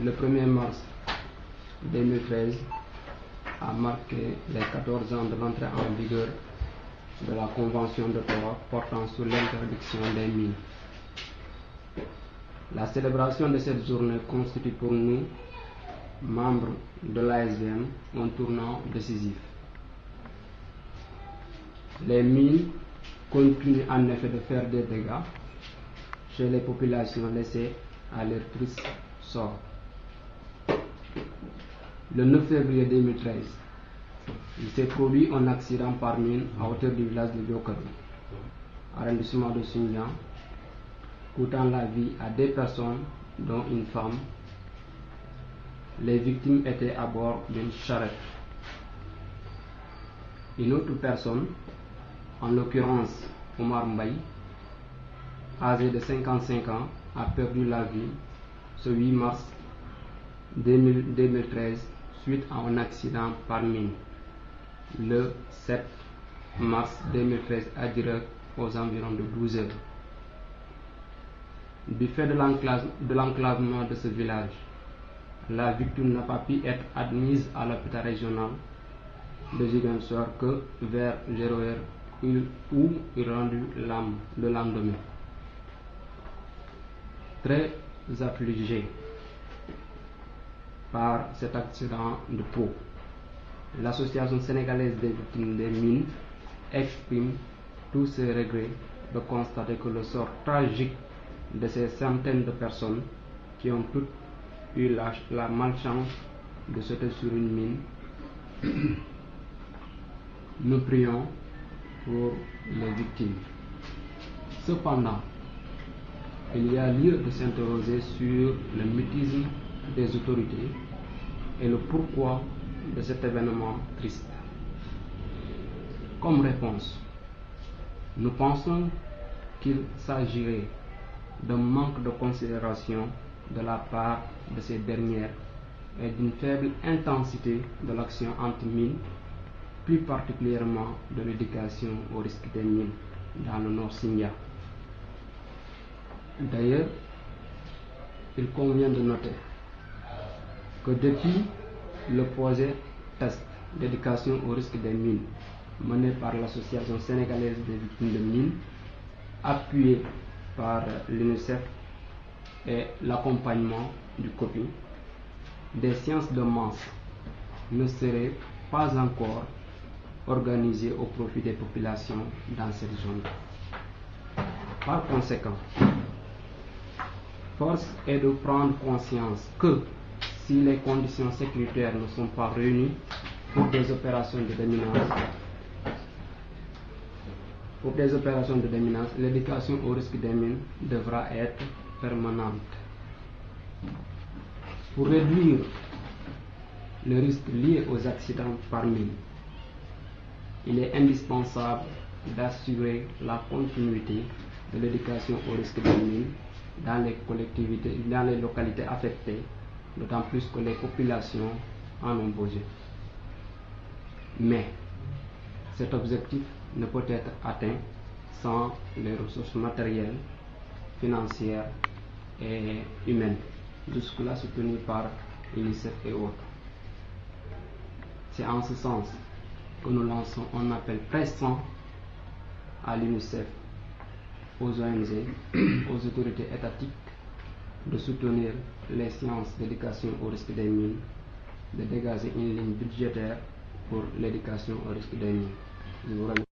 Le 1er mars 2013 a marqué les 14 ans de l'entrée en vigueur de la Convention d'Ottawa portant sur l'interdiction des mines. La célébration de cette journée constitue pour nous, membres de l'ASVM, un tournant décisif. Les mines continuent en effet de faire des dégâts chez les populations laissées à leur triste sort. Le 9 février 2013, il s'est produit un accident par mine à hauteur du village de Biokabi, arrondissement de Sindian, coûtant la vie à 2 personnes, dont une femme. Les victimes étaient à bord d'une charrette. Une autre personne, en l'occurrence Omar Mbaye, âgé de 55 ans, a perdu la vie ce 8 mars 2013 suite à un accident par mine. Le 7 mars 2013 à direct aux environs de 12 heures. Du fait de l'enclavement de ce village, la victime n'a pas pu être admise à l'hôpital régional de Ziguinchor que vers 0 heure où il rendu l'âme le lendemain. Très affligé par cet accident de peau, l'Association sénégalaise des victimes des mines exprime tous ses regrets de constater que le sort tragique de ces centaines de personnes qui ont toutes eu la malchance de sauter sur une mine. Nous prions pour les victimes. Cependant, il y a lieu de s'interroger sur le mutisme des autorités et le pourquoi de cet événement triste. Comme réponse, nous pensons qu'il s'agirait d'un manque de considération de la part de ces dernières et d'une faible intensité de l'action anti-mine, plus particulièrement de l'éducation au risque des mines dans le Nord Sindia. D'ailleurs, il convient de noter que depuis le projet test d'éducation au risque des mines mené par l'Association sénégalaise des victimes de mines, appuyé par l'UNICEF et l'accompagnement du COPI, des séances de masse ne seraient pas encore organisées au profit des populations dans cette zone. Par conséquent, force est de prendre conscience que si les conditions sécuritaires ne sont pas réunies pour des opérations de déminage, l'éducation au risque des mines devra être permanente. Pour réduire le risque lié aux accidents par mine, il est indispensable d'assurer la continuité de l'éducation au risque des mines dans les localités affectées, d'autant plus que les populations en ont besoin. Mais cet objectif ne peut être atteint sans les ressources matérielles, financières et humaines, jusque-là soutenues par l'UNICEF et autres. C'est en ce sens que nous lançons un appel pressant à l'UNICEF, aux ONG, aux autorités étatiques de soutenir les sciences d'éducation au risque des mines, de dégager une ligne budgétaire pour l'éducation au risque des mines. Je vous remercie.